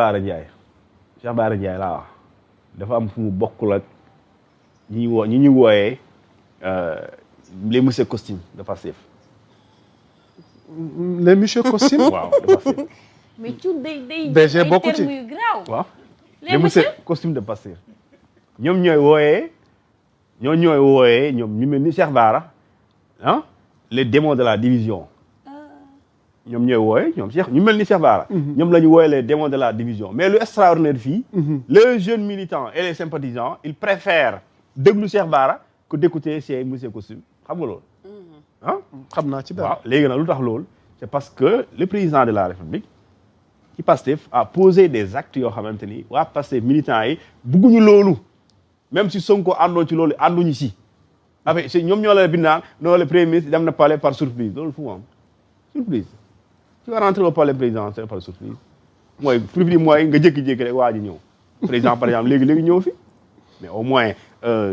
Bara Ndiaye Cheikh Bara Ndiaye laa wax dafa am fu mu bokkul ak ñi ñu wooyee les monsieur costume de Pastef. les monsieur costume. waaw de Pastef. mais Thioune day DG bokku ci yu graaw. waaw les monsieur costume de Pastef ñoom ñooy wooyee ñoom ñu mel ni Cheikh Bara ah les démons de la division. ñoom ñooy wooye ñoom Cheikh ñu mel ni Cheikh Bara. ñoom la ñu wooye les démons de la division mais lu extraordinaire fii. les jeunes militants et les sympathisants ils préfèrent déglu Cheikh Bara que d'écouter ces monsieur costume xam nga loolu. ah xam naa ci dara. waaw léegi nag lu tax loolu c'est parce que le président de la République ci Pastef a posé des actes yoo xamante ni waa Pastef militants yi bugguñu loolu même si Sonko àndoon ci loolu ànduñu si. avec ñoom ñoo la bindaan non le premier ministre dem na palais par surprise loolu fu mu am surprise. tu vas rentrer au palais présidentiel par surprise mooy surprise mooy nga jékki-jékki rek waa ji ñëw président par exemple léegi ñëw fi mais au moins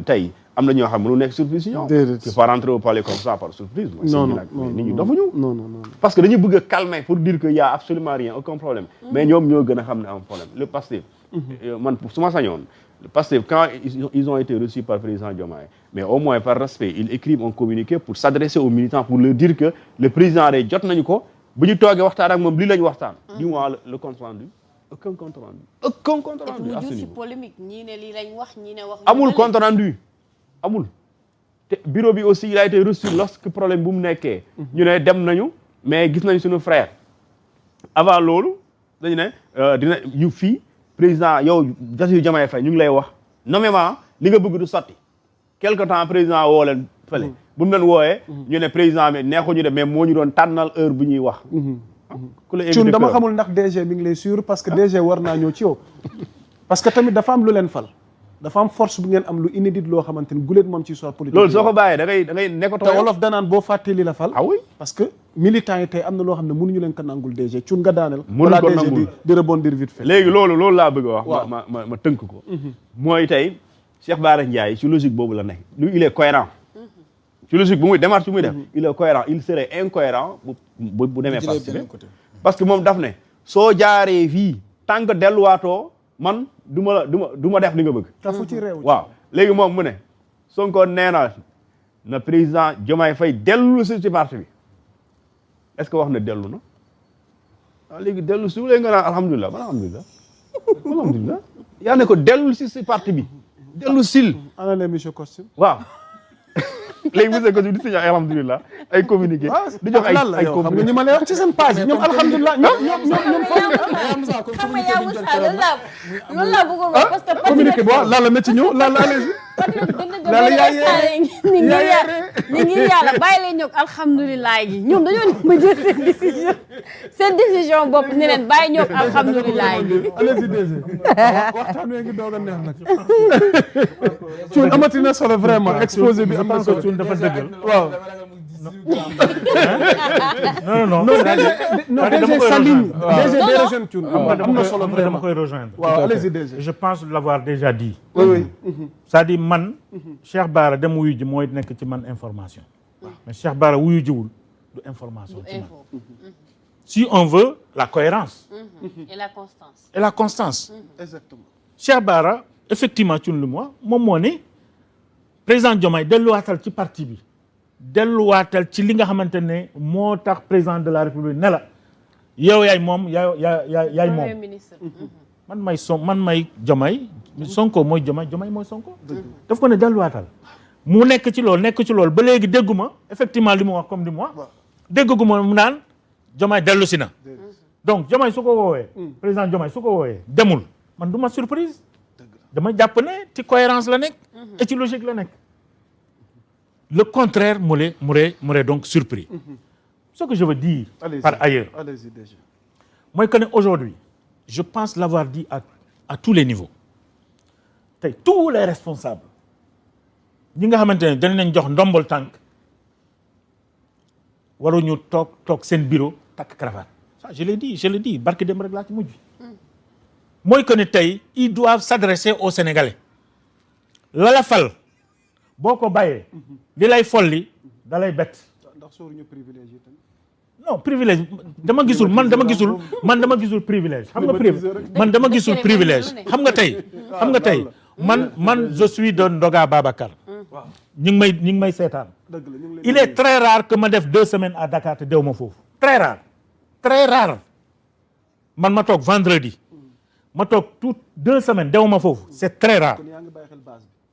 tey am na ñoo xam ne lu nekk surprise si ñoom. déedéet tu vas rentrer au palais comme ça par surprise. non nit ñi dofuñu. non parce que dañu bëgg a calmer pour dire que y a absolument rien aucun problème. mais ñoom ñoo gën a xam ne am problème le Pastef. man su ma sañoon le Pastef quand ils ont été reçus par président Diomaye mais au moins par respect ils écrivent un communiqué pour s'adresser aux militants pour leur dire que le président de jot nañu ko. bu ñu toogee waxtaan ak moom lii lañu waxtaan. dis-moi le compte rendu. aucun compte rendu. à ce niveau polémique ñii ne lii lañ wax ñii ne wax. amul compte rendu amul. te bureau bi aussi il a été reçu lorsque problème bu mu nekkee. ñu ne dem nañu mais gis nañ suñu frère. avant loolu dañu ne dina yu fii président yow Bassirou Diomaye Faye ñu ngi lay wax nommément li nga bëgg du sotti quelque temps président woo leen fële. bu mu leen wooyee. ñu ne président bi neexuñu de mais moo ñu doon tànnal heure bu ñuy wax. ku la Thioune dama xamul ndax DG mi ngi lay suivre parce que DG war naa ñëw ci yow. parce que tamit dafa am lu leen fal. dafa am force bu ngeen am lu inédit loo xamante ni guléet moom ci histoire politique. loolu soo ko bàyyee da ngay nekkatoo. te wolof danaan boo fàttee li la fal. ah oui parce que militants yi tey am na loo xam ne mënuñu leen ko nangul DG Thioune nga daaneel. mënuñu ko nangul DG di rebondir vite fait. léegi loolu laa bëgg a wax. waaw ma tënk ko. mooy tey Cheikh Bara Ndiaye ci logique boobu la nekk. lui il est cohérent. ci logique bu muy démarche bu muy def il est cohérent il serait incohérent bu demee parce que moom daf ne soo jaaree fii tant que delluwaatoo man du ma def li nga bëgg. tafu ci réew. waaw léegi moom mu ne Sonko nee na président Diomaye Faye dellu si ci parti bi est-ce que wax na dellu na waaw léegi dellu si léegi nga naan alhamdulilah yaa ne ko dellu si parti bi dellu sil ana les monsieur costume waaw léegi monsieur Costume di signé alhamdulilah ay communiqué. di jox ay communiqué xam nga ñi ma lay wax ci seen page ñoom alhamdulilah ñoom loolu laa bëggoon wax parce que communiqué bo Lalla na ci ñëw Lalla allez-y. Lalla ni ngi yàlla bàyyi leen ñoog alhamdulilah gi ñoom dañoo ma jël seen décision bopp ne leen bàyyi ñoog alhamdulilah gi. allez-y DG waxtaan wi ngi doog a neex nag. Thioune amati na solo vraiment exposé bi am na solo. Thioune dafa dëggal waaw. non DG sa ligne. DG des Thioune am na solo vraiment dama koy rejoindre. waaw allez-y DG. je pense l'avoir déjà dit. oui. c'est-à-dire man. Cheikh Bara dem wuyu ji mooy nekk ci man information. mais Cheikh Bara wuyu jiwul du information ci man. si on veut la cohérence. et la constance. et la constance. exactement. Cheikh Bara effectivement Thioune lu moom moo ni président Diomaye delluwaatal ci parti bi. delluwaatal ci li nga xamante ne moo tax président de la République ne la yow yaay moom yaay moom. man may Diomaye Sonko mooy Diomaye mooy Sonko. daf ko ne delluwaatal. mu nekk ci loolu ba léegi dégguma effectivement li mu wax comme li mu wax. dégguma mu naan Diomaye dellu si na. donc Diomaye su ko woowee. président Diomaye su ko woowee demul man du ma surprise. dama jàpp ne ci cohérence la nekk. et ci logique la nekk. le contraire m'aurait donc surpris. Ce que je veux dire par ailleurs, moi je connais aujourd'hui, je pense l'avoir dit à tous les niveaux. Tous les responsables, ñi nga xamante ne dañ leen jox ndombol tànk waruñu toog seen bureau takk cravate. Ça je l'ai dit barke dem rek laa ci mujj. mooy que ne tey ils doivent s'adresser aux Sénégalais. la fal boo ko bàyyee li lay folli da lay bett. ndax sóoruñu privilégié tamit. non privilège dama gisul man dama gisul privilège xam nga man dama gisul privilège xam nga tey man je suis de Ndoga Babacar ñu ngi may seetaan il est très rare que ma def 2 semaines à Dakar te dew ma foofu très rare man ma toog vendredi ma toog toutes 2 semaines dew ma foofu c'est très rare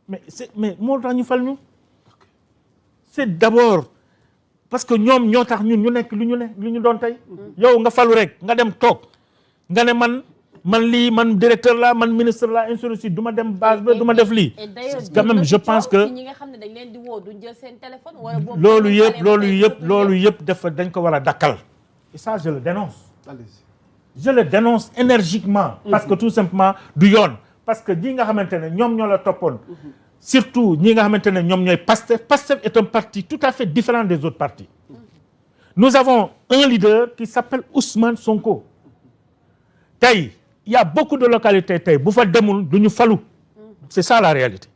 mais moo tax ñu fal ñu c'est d'abord parce que ñoom ñoo tax ñun ñu nekk lu ñu doon tey yow nga falu rek nga dem toog nga ne man lii man directeur la man ministre la ainsi de suite du ma dem base ba du ma def lii quand même je pense que ñi nga xam ne dañ leen di woo duñ jël seen téléphone wala boobu loolu yëpp dañ ko war a dakkal et ça je le dénonce énergiquement parce que tout simplement du yoon parce que ñi nga xamante ne ñoom ñoo la toppoon surtout ñi nga xamante ne ñoom ñooy Pastef est un parti tout à fait différent des autres partis nous avons un leader qui s'appelle Ousmane Sonko tey il y a beaucoup de localités tey bu fa demul du ñu falu c'est ça la réalité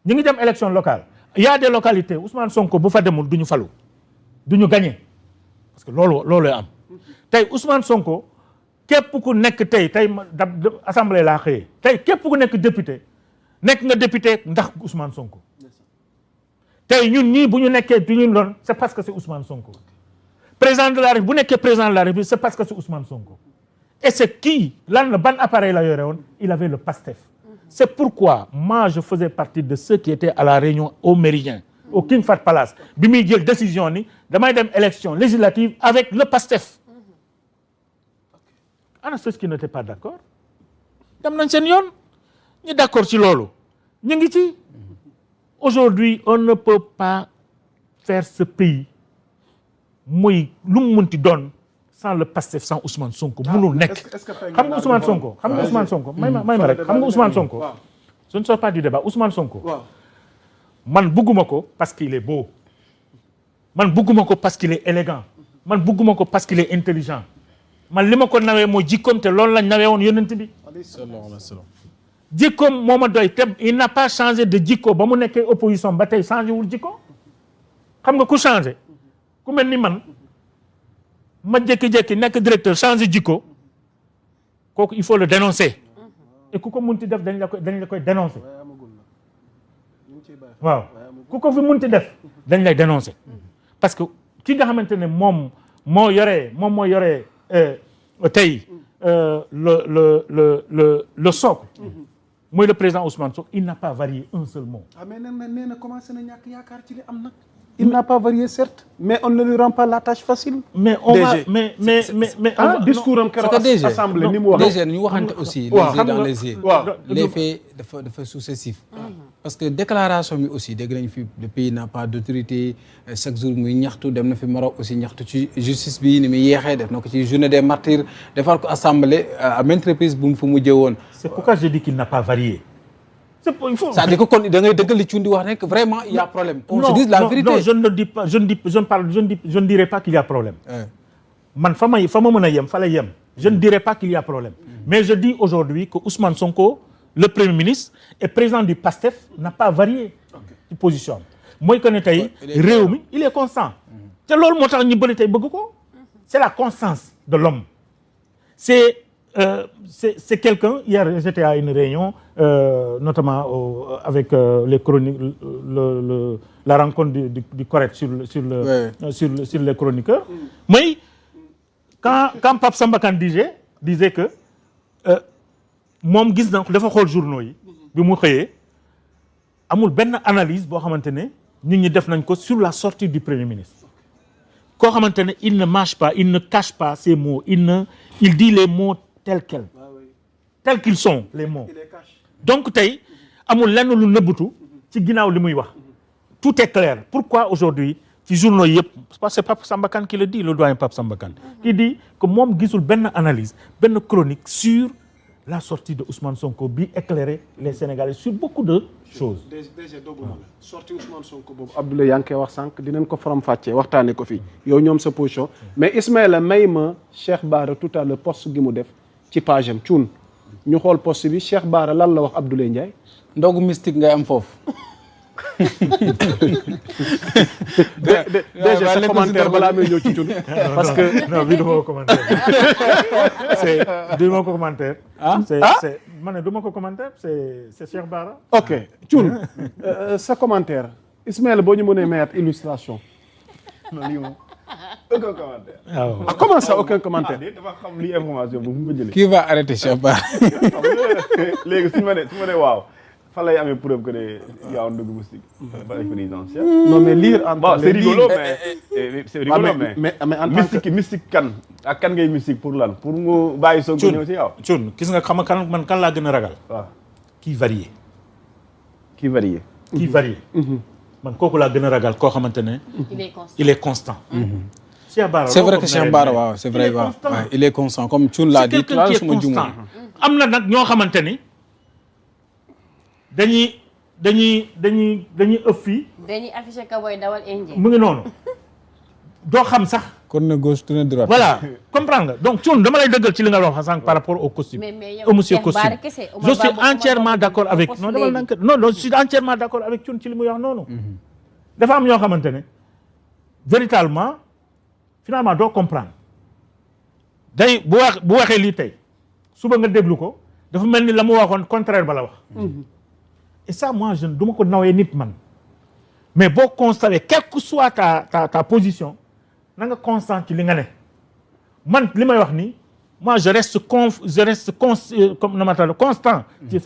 ñu ngi dem élection locale il y a des localités Ousmane Sonko bu fa demul du ñu falu du ñu gagner parce que loolu am tey Ousmane Sonko képp ku nekk tey assemblée laa xëyee tey képp ku nekk député nekk nga député ndax Ousmane Sonko tey ñun ñii bu ñu nekkee du ñu doon c'est parce que c'est Ousmane Sonko président de la République bu nekkee président de la République c'est parce que c'est Ousmane Sonko et c'est qui ban appareil la yore woon il avait le PASTEF c'est pourquoi moi je faisais partie de ceux qui étaient à la réunion au Méridien au King Fahd Palace bi muy jël décision ni damay dem élection législative avec le PASTEF ana ceux qui n'étaient pas d'accord dem nañ seen yoon ñu d'accord ci loolu ñu ngi ci aujourd'hui on ne peut pas faire ce pays muy lu mu munti doon sans le PASTEF sans Ousmane Sonko mënul nekk xam nga Ousmane Sonko may ma rek xam nga Ousmane Sonko je ne sors pas du débat Ousmane Sonko man bugguma ko parce qu'il est beau man bugguma ko parce qu'il est élégant man bugguma ko parce qu'il est intelligent man li ma ko nawee mooy jikkoom te loolu lañ nawee woon yonent bi jikkoom moo ma doy te il n'a pas changé de jikko ba mu nekkee opposition ba tey changé wul jikko xam nga ku changé ku mel ni man ma jékki-jékki nekk directeur changé jikko kooku il faut le dénoncer et ku ko munti def dañ la koy dénoncer waaw ku ko fi munti def dañ lay dénoncer parce que ki nga xamante ne moom moo yore tey le socle mooy le président Ousmane Sonko il n'a pas varié un seul mot. mais nee na commencé na ñàkk yaakaar ci li am nag. il n'a pas varié certes. mais on ne lui rend pas la tâche facile. mais on va mais discours am keroog assemblée ni mu wax. déjà ñu waxante aussi. les yeux dans les yeux. les faits dafa successif. parce que déclaration bi aussi dégg nañu fi le pays n'a pas d'autorité chaque jour muy ñaxtu dem na fi Maroc aussi ñaxtu ci justice bi ni muy yeexee def na ko ci journée des martyrs defar ko assemblée à maintes reprises bu mu fa mujjee woon. c'est pourquoi je dis qu'il n'a pas varié. c'est-à-dire que kon da ngay dëggal li Thioune di wax rek vraiment il y a problème. qu'on se dise la vérité. non je ne dis pas je ne dirais pas qu'il y a problème. man fa ma mën a yem fa la yem. je ne dirais pas qu'il y a problème. mais je dis aujourd'hui que Ousmane Sonko le premier ministre et président du PASTEF n'a pas varié ci position mooy que ne tey réew mi il est constant te loolu moo tax ñu bëri tey bëgg ko c'est la constance de l'homme c'est quelqu'un hier j'étais à une réunion notamment avec les chroniques la rencontre du CORED sur les chroniqueurs mais quand Pape Samba Kane disait que moom gis na dafa xool journaux yi bi mu xëyee amul benn analyse boo xamante ne nit ñi def nañ ko sur la sortie du premier ministre koo xamante ne il ne mâche pas il ne cache pas ses mots il dit les mots tels qu'ils sont les mots donc tey amul lenn lu nëbbatu ci ginnaaw li muy wax tout est clair pourquoi aujourd'hui ci journaux yëpp parce que Pape Samba Kane qui le dit le doyen Pape Samba Kane qui dit que moom gisul benn analyse benn chronique sur la sortie de Ousmane Sonko bi éclairer les Sénégalais sur beaucoup de choses. déjà dogu na sortie Ousmane Sonko boobu Abdoulaye yaa ngi koy wax sànq dinañ ko faram-fàccee waxtaanee ko fii yow ñoom sa position mais Ismaïla may ma Cheikh Bara tout à l'heure poste gi mu def ci page am Thioune ñu xool poste bi Cheikh Bara lan la wax Abdoulaye Ndiaye. ndogu mystique ngay am foofu. déjà sa commentaire balaa may ñëw ci Thioune parce que non bii du ma ko commentaire c'est du ma ko commentaire. c'est ma ne du ma ko commentaire c'est Cheikh Bara. ok Thioune sa commentaire Ismaël boo ñu mënee mayaat illustration. non lii moom aucun commentaire. ah comment ça aucun commentaire. dafa xam lii information bu mu ko jëlee. qui va arrêter Cheikh Bara. léegi su ma nee waaw fan lay amee preuve que ne yaa ngi dugg mystique. ba présidentielle. non mais lire en bon c'est rigolo mais en tant que mystique kan ak kan ngay mystique pour lan pour mu bàyyi Sonko ñëw ci yow. Thioune gis nga xam kan man kan laa gën a ragal. waaw kii varié. kii varié. kii varié. man kooku laa gën a ragal koo xamante ne. il est constant. Cheikh Bara c'est vrai que Cheikh Bara waaw c'est vrai waaw il est constant comme Thioune l'a dit. quelqu'un qui est constant. am na nag ñoo xamante ni dañuy ëpp fii. dañuy affiché ka booy dawal indien. mu ngi noonu doo xam sax. tourne gauche tourne droite. voilà comprendre nga donc Thioune dama lay dëggal ci li nga wax sànq par rapport au costume. au monsieur costume je suis entièrement d'accord avec non je suis entièrement d'accord avec Thioune ci li muy wax noonu. dafa am ñoo xamante ne véritablement finalement doo comprendre day bu waxee lii tey suba nga déglu ko dafa mel ni la mu waxoon contraire ba la wax. et ça moi je du ma ko nawee nit man mais boo constaté quelle que soit ta position na nga constant ci li nga ne man li may wax nii moi je reste comme na ma tal constant ci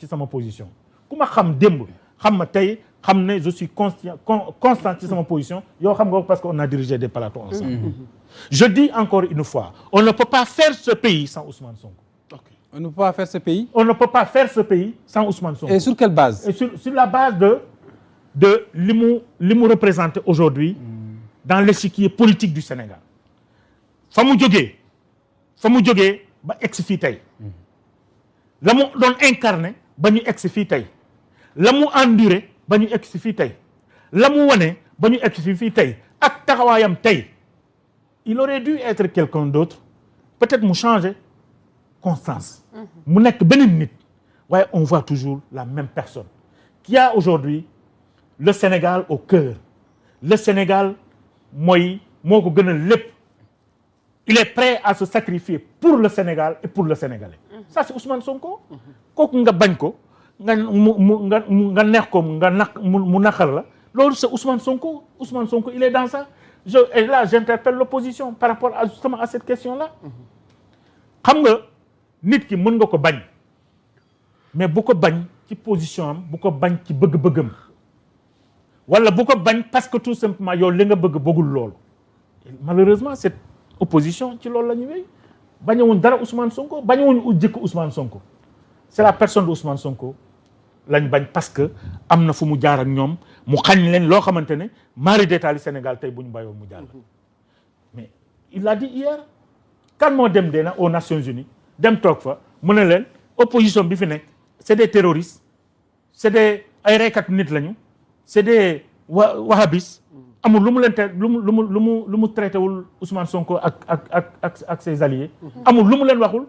sama position ku ma xam démb xam ma tey xam ne je suis constant ci sama position yow xam nga parce que on a dirigé des plateaux ensemble. Je dis encore une fois on ne peut pas faire ce pays sans Ousmane Sonko. On ne peut pas faire ce pays. On ne peut pas faire ce pays sans Ousmane Sonko. Et sur quelle base? Et sur la base de li mu représente aujourd'hui dans l'échiquier politique du Sénégal. fa mu jógee ba egsi fii tey la mu doon incarné ba ñu egsi fii tey la mu enduré ba ñu egsi fii tey la mu wane ba ñu egsi fii tey ak taxawaayam tey il aurait dû être quelqu'un d'autre peut-être mu changer constance mu nekk beneen nit waaye on voit toujours la même personne qui a aujourd'hui le Sénégal au cœur le Sénégal moo ko gën a lépp il est prêt à se sacrifier pour le Sénégal et pour le Sénégalais ça c'est Ousmane Sonko kooku nga bañ ko nga neex ko mu naqar la loolu c'est Ousmane Sonko il est dans ça et là j'interpelle l'opposition par rapport justement à cette question-là xam nga nit ki mën nga ko bañ mais bu ko bañ ci position am bu ko bañ ci bëgg-bëggam wala bu ko bañ parce que tout simplement yow li nga bëggul loolu malheureusement cette opposition ci loolu la ñu wéy bañewuñ dara Ousmane Sonko bañewuñ jikko Ousmane Sonko c'est la personne de Ousmane Sonko lañ bañ parce que am na fu mu jaar ak ñoom mu xañ leen loo xamante ne mari d'état Sénégal tey bu ñu bàyyoo mu jàll mais il l'a dit hier kan moo dem dee na aux Nations Unies dem toog fa mu ne leen opposition bi fi nekk c'est des terroristes c'est des ay reykatu nit lañu c'est des wahhabistes amul lu mu leen lu mu traité wul Ousmane Sonko ak ses alliés amul lu mu leen waxul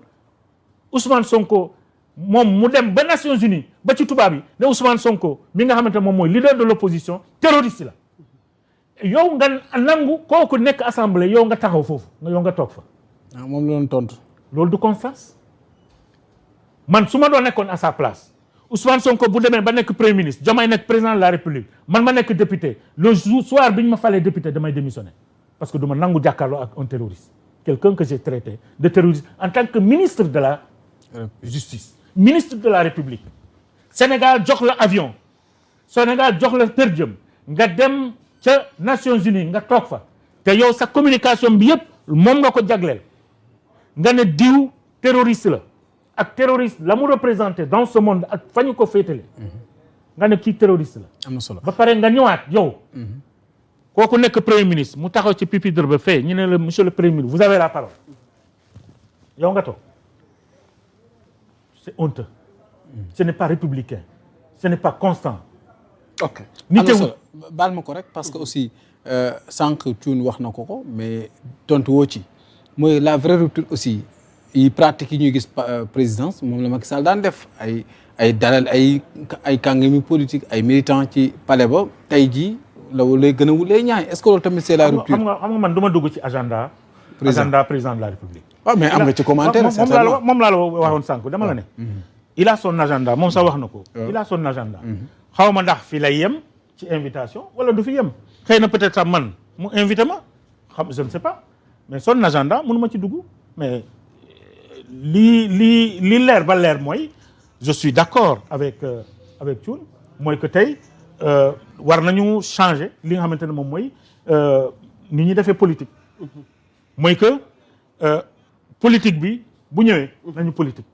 Ousmane Sonko moom mu dem ba Nations Unies ba ci tubaab yi ne Ousmane Sonko mi nga xamante moom mooy leader de l'opposition terroriste la yow nga nangu kooku nekk assemblée yow nga taxaw foofu yow nga toog fa moom la doon tontu loolu du constance man su ma doon nekkoon à sa place Ousmane Sonko bu demee ba nekk premier ministre Diomaye nekk président de la République man ma nekk député le soir bi ñu ma falee député damay démissionner parce que du ma nangu jàkkaarloo ak un terroriste quelqu'un que j'ai traité de terroriste en tant que ministre de la justice ministre de la République Sénégal jox la avion Sénégal jox la per diem nga dem ca Nations Unies nga toog fa te yow sa communication bi yëpp moom nga ko jagleel nga ne diw terroriste la ak terroriste la mu représenté dans ce monde ak fa ñu ko féetale nga ne kii terroriste la am na solo ba pare nga ñëwaat yow kooku nekk premier ministre mu taxaw ci pupitre ba fee ñu ne la monsieur le premier ministre vous avez la parole yow nga toog c'est honteux ce n'est pas républicain ce n'est pas constant ok nitewul baal ma ko rek parce que aussi sànq Thioune wax na ko mais tontu woo ci mooy la vraie rupture aussi yi pratique yi ñuy gis présidence moom la Macky Sall daan def ay ay dalal ay kàngami politique ay militants ci palais ba tey jii la lay gën a wulee ñaay est-ce que loolu tamit c'est la rupture. xam nga man du ma dugg ci agenda président de la République. waaw mais am nga ci commentaire. moom laa la waxoon sànq dama la ne. il a son agenda moom sax wax na ko. il a son agenda. xaw ma ndax fii lay yem ci invitation wala du fi yem. xëy na peut-être sax man mu invité ma xam je ne sais pas mais son agenda mënu ma ci dugg mais li leer ba leer mooy je suis d'accord avec Thioune mooy que tey war nañu changer li nga xamante ne moom mooy ni ñuy defee politique. mooy que politique bi bu ñëwee nañu politique.